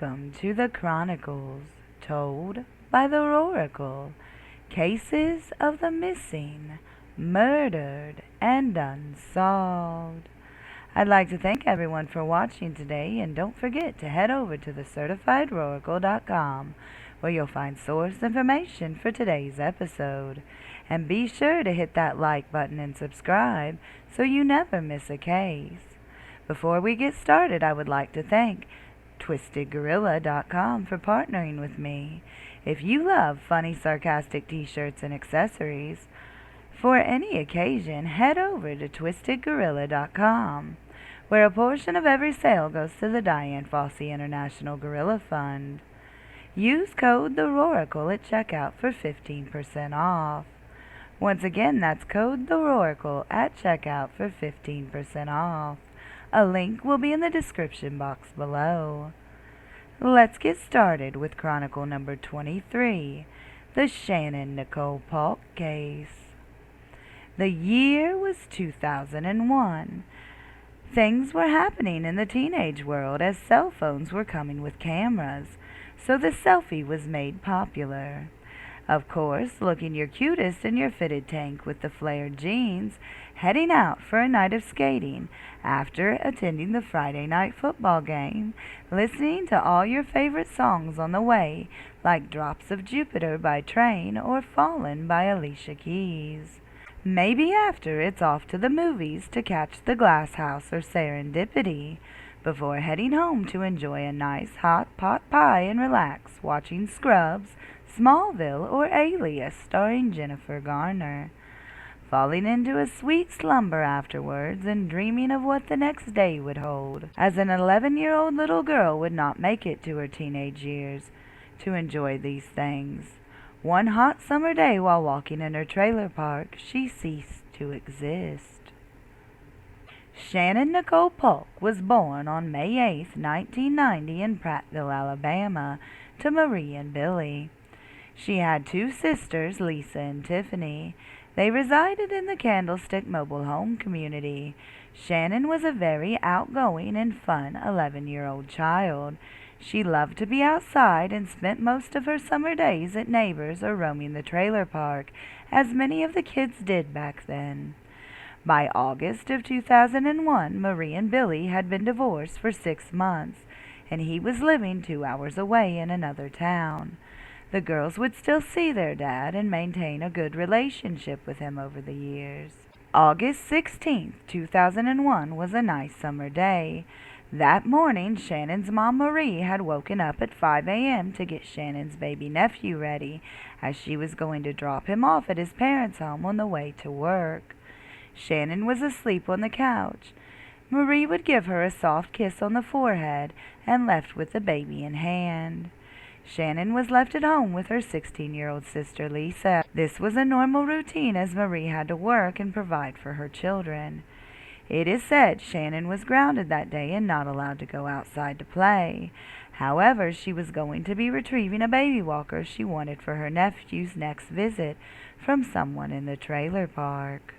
Welcome to the Chronicles, told by the Chronikle. Cases of the missing, murdered, and unsolved. I'd like to thank everyone for watching today, and don't forget to head over to thecertifiedchronikle.com where you'll find source information for today's episode. And be sure to hit that like button and subscribe so you never miss a case. Before we get started, I would like to thank twistedgorilla.com for partnering with me. If you love funny, sarcastic t-shirts and accessories for any occasion, head over to twistedgorilla.com, where a portion of every sale goes to the Diane Fossey International Gorilla Fund. Use code THERORACLE at checkout for 15% off. Once again, that's code THERORACLE at checkout for 15% off. A link will be in the description box below. Let's get started with Chronicle number 23, the Shannon Nicole Polk case. The year was 2001. Things were happening in the teenage world as cell phones were coming with cameras, so the selfie was made popular. Of course, looking your cutest in your fitted tank with the flared jeans, heading out for a night of skating after attending the Friday night football game, listening to all your favorite songs on the way, like Drops of Jupiter by Train or Fallen by Alicia Keys. Maybe after it's off to the movies to catch The Glass House or Serendipity, before heading home to enjoy a nice hot pot pie and relax watching Scrubs, Smallville, or Alias starring Jennifer Garner. Falling into a sweet slumber afterwards and dreaming of what the next day would hold, as an 11-year-old little girl would not make it to her teenage years to enjoy these things. One hot summer day while walking in her trailer park, she ceased to exist. Shannon Nicole Polk was born on May 8, 1990 in Prattville, Alabama, to Marie and Billy. She had two sisters, Lisa and Tiffany. They resided in the Candlestick Mobile Home community. Shannon was a very outgoing and fun 11-year-old child. She loved to be outside and spent most of her summer days at neighbors or roaming the trailer park, as many of the kids did back then. By August of 2001, Marie and Billy had been divorced for 6 months, and he was living 2 hours away in another town. The girls would still see their dad and maintain a good relationship with him over the years. August 16, 2001 was a nice summer day. That morning, Shannon's mom Marie had woken up at 5 a.m. to get Shannon's baby nephew ready, as she was going to drop him off at his parents' home on the way to work. Shannon was asleep on the couch. Marie would give her a soft kiss on the forehead and left with the baby in hand. Shannon was left at home with her 16-year-old sister Lisa. This was a normal routine as Marie had to work and provide for her children. It is said Shannon was grounded that day and not allowed to go outside to play. However, she was going to be retrieving a baby walker she wanted for her nephew's next visit from someone in the trailer park.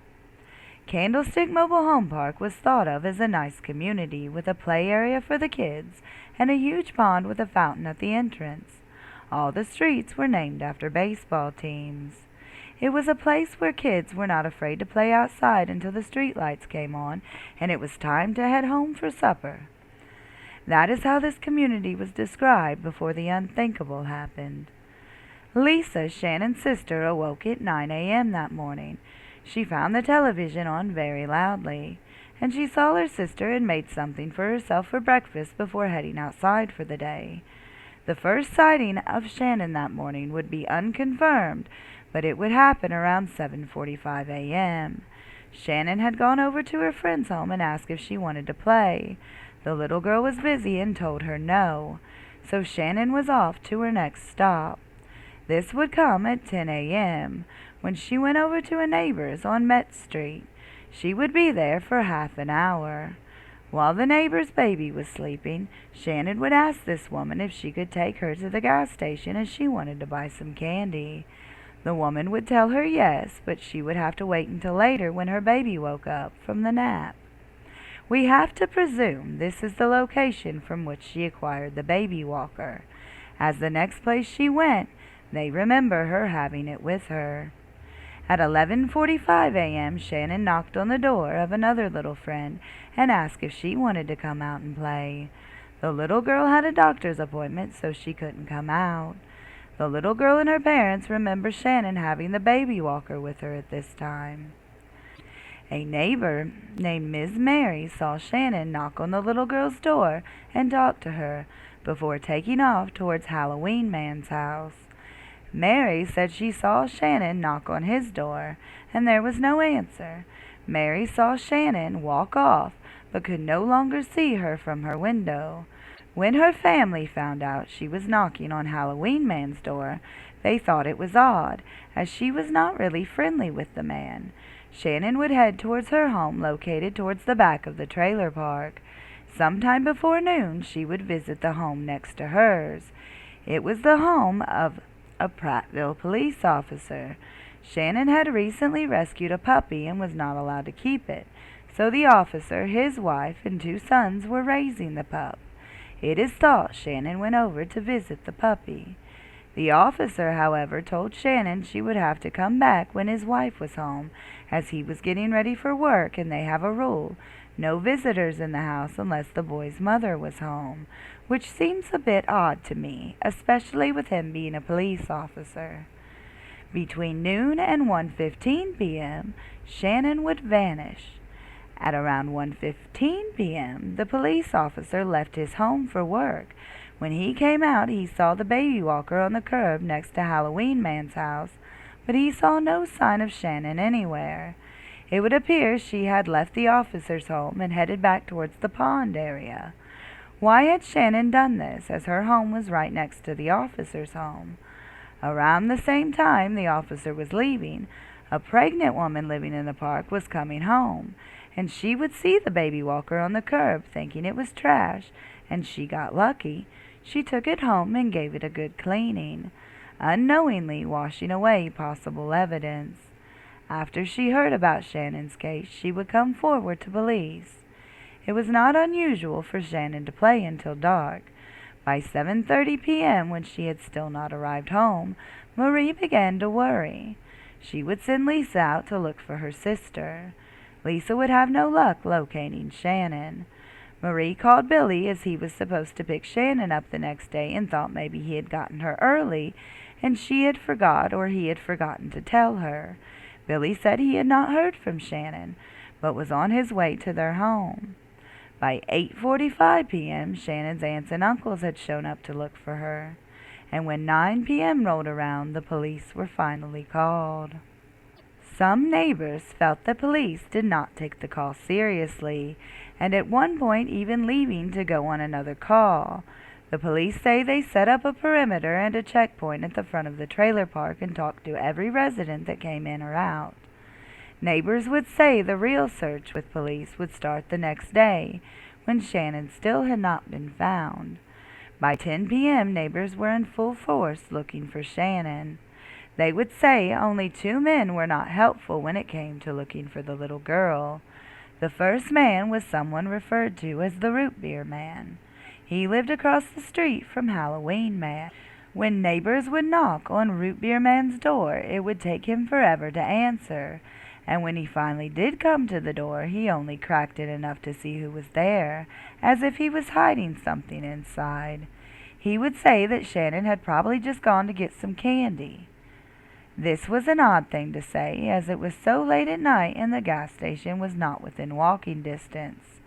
Candlestick Mobile Home Park was thought of as a nice community with a play area for the kids and a huge pond with a fountain at the entrance. All the streets were named after baseball teams. It was a place where kids were not afraid to play outside until the street lights came on and it was time to head home for supper. That is how this community was described before the unthinkable happened. Lisa, Shannon's sister, awoke at 9 a.m. that morning. She found the television on very loudly, and she saw her sister had made something for herself for breakfast before heading outside for the day. The first sighting of Shannon that morning would be unconfirmed, but it would happen around 7:45 a.m. Shannon had gone over to her friend's home and asked if she wanted to play. The little girl was busy and told her no, so Shannon was off to her next stop. This would come at 10 a.m., when she went over to a neighbor's on Met Street. She would be there for half an hour. While the neighbor's baby was sleeping, Shannon would ask this woman if she could take her to the gas station as she wanted to buy some candy. The woman would tell her yes, but she would have to wait until later when her baby woke up from the nap. We have to presume this is the location from which she acquired the baby walker, as the next place she went, they remember her having it with her. At 11:45 a.m., Shannon knocked on the door of another little friend and asked if she wanted to come out and play. The little girl had a doctor's appointment, so she couldn't come out. The little girl and her parents remember Shannon having the baby walker with her at this time. A neighbor named Miss Mary saw Shannon knock on the little girl's door and talk to her before taking off towards Halloween Man's house. Mary said she saw Shannon knock on his door, and there was no answer. Mary saw Shannon walk off, but could no longer see her from her window. When her family found out she was knocking on Halloween Man's door, they thought it was odd, as she was not really friendly with the man. Shannon would head towards her home located towards the back of the trailer park. Sometime before noon, she would visit the home next to hers. It was the home of a Prattville police officer. Shannon had recently rescued a puppy and was not allowed to keep it, so the officer, his wife, and 2 sons were raising the pup. It is thought Shannon went over to visit the puppy. The officer, however, told Shannon she would have to come back when his wife was home, as he was getting ready for work, and they have a rule: no visitors in the house unless the boy's mother was home, which seems a bit odd to me, especially with him being a police officer. Between noon and 1:15 p.m., Shannon would vanish. At around 1:15 p.m., the police officer left his home for work. When he came out, he saw the baby walker on the curb next to Halloween Man's house, but he saw no sign of Shannon anywhere. It would appear she had left the officer's home and headed back towards the pond area. Why had Shannon done this, as her home was right next to the officer's home? Around the same time the officer was leaving, a pregnant woman living in the park was coming home, and she would see the baby walker on the curb, thinking it was trash, and she got lucky. She took it home and gave it a good cleaning, unknowingly washing away possible evidence. After she heard about Shannon's case, she would come forward to police. It was not unusual for Shannon to play until dark. By 7:30 p.m., when she had still not arrived home, Marie began to worry. She would send Lisa out to look for her sister. Lisa would have no luck locating Shannon. Marie called Billy, as he was supposed to pick Shannon up the next day, and thought maybe he had gotten her early, and she had forgot, or he had forgotten to tell her. Billy said he had not heard from Shannon, but was on his way to their home. By 8:45 p.m., Shannon's aunts and uncles had shown up to look for her, and when 9 p.m. rolled around, the police were finally called. Some neighbors felt the police did not take the call seriously, and at one point even leaving to go on another call. The police say they set up a perimeter and a checkpoint at the front of the trailer park and talked to every resident that came in or out. Neighbors would say the real search with police would start the next day, when Shannon still had not been found. By 10 p.m., neighbors were in full force looking for Shannon. They would say only 2 men were not helpful when it came to looking for the little girl. The first man was someone referred to as the Root Beer Man. He lived across the street from Halloween Man. When neighbors would knock on Root Beer Man's door, it would take him forever to answer, and when he finally did come to the door, he only cracked it enough to see who was there, as if he was hiding something inside. He would say that Shannon had probably just gone to get some candy. This was an odd thing to say, as it was so late at night and the gas station was not within walking distance.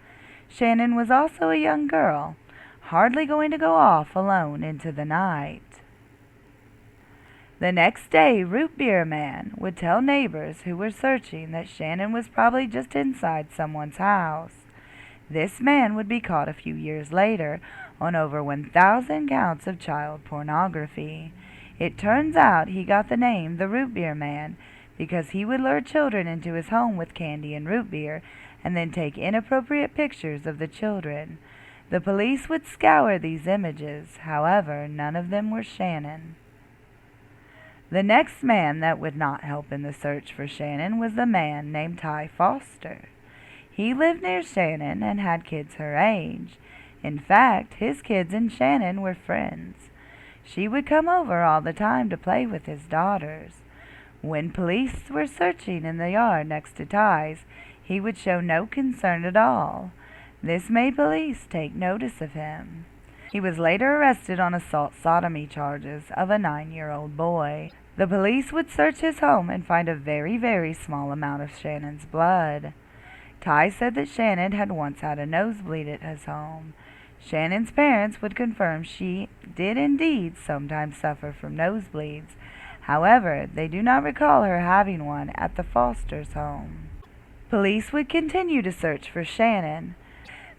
Shannon was also a young girl, hardly going to go off alone into the night. The next day, Root Beer Man would tell neighbors who were searching that Shannon was probably just inside someone's house. This man would be caught a few years later on over 1,000 counts of child pornography. It turns out he got the name the Root Beer Man because he would lure children into his home with candy and root beer and then take inappropriate pictures of the children. The police would scour these images, however, none of them were Shannon. The next man that would not help in the search for Shannon was a man named Ty Foster. He lived near Shannon and had kids her age. In fact, his kids and Shannon were friends. She would come over all the time to play with his daughters. When police were searching in the yard next to Ty's, he would show no concern at all. This made police take notice of him. He was later arrested on assault sodomy charges of a 9-year-old boy. The police would search his home and find a very, very small amount of Shannon's blood. Ty said that Shannon had once had a nosebleed at his home. Shannon's parents would confirm she did indeed sometimes suffer from nosebleeds. However, they do not recall her having one at the Foster's home. Police would continue to search for Shannon.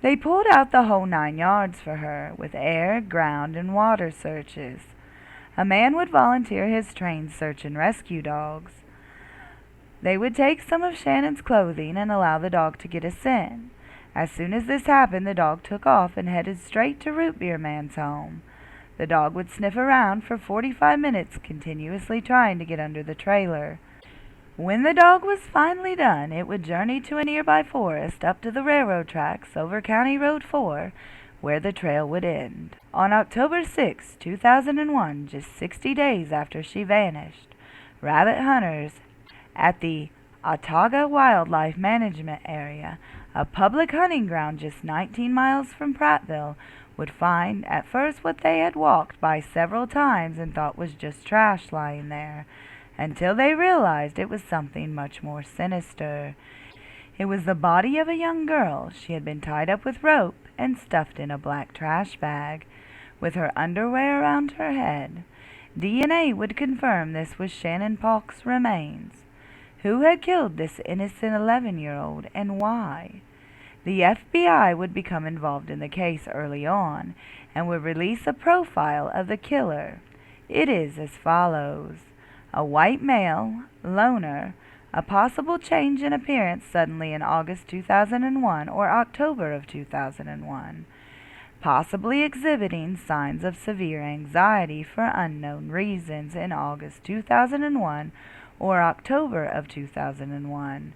They pulled out the whole 9 yards for her, with air, ground, and water searches. A man would volunteer his trained search and rescue dogs. They would take some of Shannon's clothing and allow the dog to get a scent. As soon as this happened, the dog took off and headed straight to Root Beer Man's home. The dog would sniff around for 45 minutes, continuously trying to get under the trailer. When the dog was finally done, it would journey to a nearby forest up to the railroad tracks over County Road 4, where the trail would end. On October 6, 2001, just 60 days after she vanished, rabbit hunters at the Autaga Wildlife Management Area, a public hunting ground just 19 miles from Prattville, would find at first what they had walked by several times and thought was just trash lying there, until they realized it was something much more sinister. It was the body of a young girl. She had been tied up with rope and stuffed in a black trash bag, with her underwear around her head. DNA would confirm this was Shannon Polk's remains. Who had killed this innocent 11-year-old and why? The FBI would become involved in the case early on and would release a profile of the killer. It is as follows: a white male, loner, a possible change in appearance suddenly in August 2001 or October of 2001, possibly exhibiting signs of severe anxiety for unknown reasons in August 2001 or October of 2001.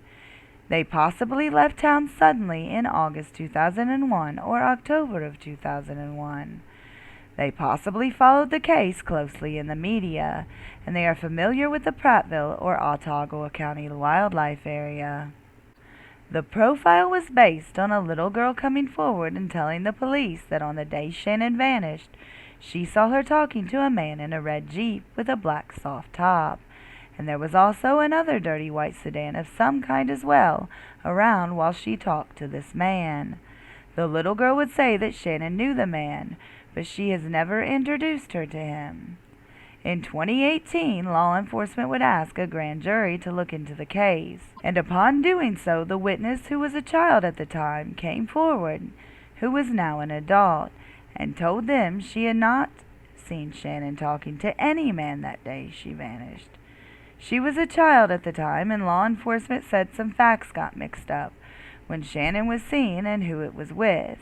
They possibly left town suddenly in August 2001 or October of 2001. They possibly followed the case closely in the media, and they are familiar with the Prattville or Autaga County wildlife area. The profile was based on a little girl coming forward and telling the police that on the day Shannon vanished, she saw her talking to a man in a red Jeep with a black soft top. And there was also another dirty white sedan of some kind as well around while she talked to this man. The little girl would say that Shannon knew the man, but she has never introduced her to him. In 2018, law enforcement would ask a grand jury to look into the case, and upon doing so, the witness, who was a child at the time, came forward, who was now an adult, and told them she had not seen Shannon talking to any man that day she vanished. She was a child at the time, and law enforcement said some facts got mixed up when Shannon was seen and who it was with.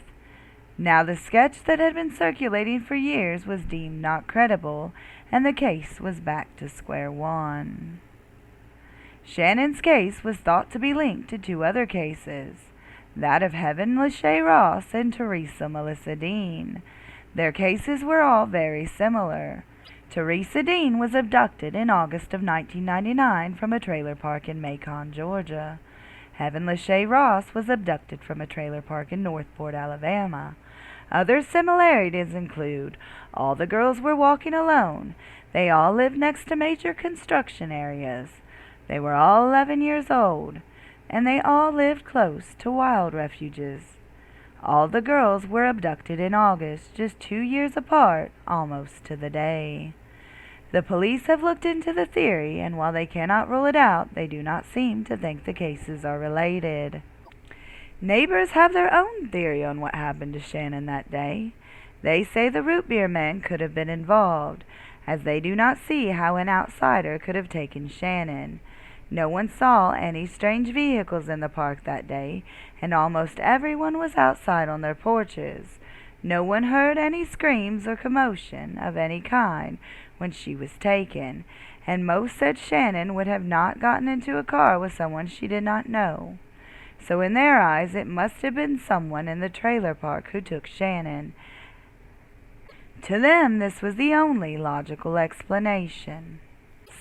Now, the sketch that had been circulating for years was deemed not credible, and the case was back to square one. Shannon's case was thought to be linked to 2 other cases, that of Heaven Lachey Ross and Teresa Melissa Dean. Their cases were all very similar. Teresa Dean was abducted in August of 1999 from a trailer park in Macon, Georgia. Heaven Lachey Ross was abducted from a trailer park in Northport, Alabama. Other similarities include all the girls were walking alone. They all lived next to major construction areas. They were all 11 years old, and they all lived close to wild refuges. All the girls were abducted in August, just 2 years apart, almost to the day. The police have looked into the theory, and while they cannot rule it out, they do not seem to think the cases are related. Neighbors have their own theory on what happened to Shannon that day. They say the Root Beer Men could have been involved, as they do not see how an outsider could have taken Shannon. No one saw any strange vehicles in the park that day, and almost everyone was outside on their porches. No one heard any screams or commotion of any kind when she was taken, and most said Shannon would have not gotten into a car with someone she did not know. so in their eyes it must have been someone in the trailer park who took Shannon. To them, this was the only logical explanation.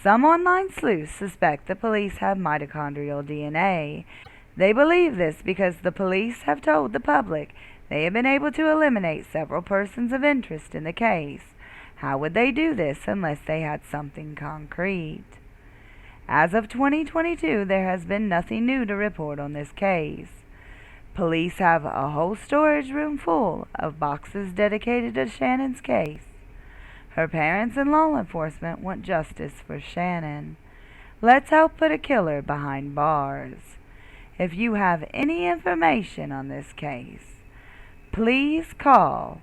Some online sleuths suspect the police have mitochondrial DNA. They believe this because the police have told the public they have been able to eliminate several persons of interest in the case. How would they do this unless they had something concrete? As of 2022, there has been nothing new to report on this case. Police have a whole storage room full of boxes dedicated to Shannon's case. Her parents and law enforcement want justice for Shannon. Let's help put a killer behind bars. If you have any information on this case, please call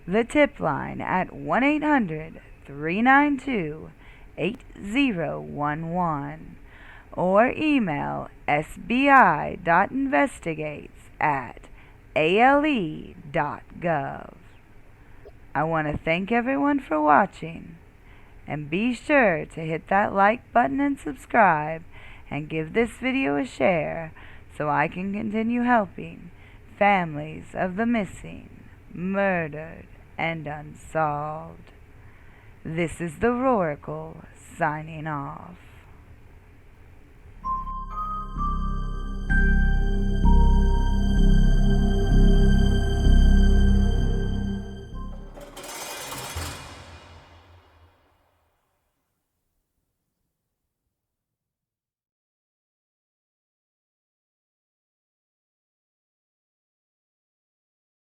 the tip line at 1-800-392-8011 or email sbi.investigates@ale.gov. I want to thank everyone for watching, and be sure to hit that like button and subscribe, and give this video a share so I can continue helping families of the missing, murdered, and unsolved. This is the Chronikle signing off.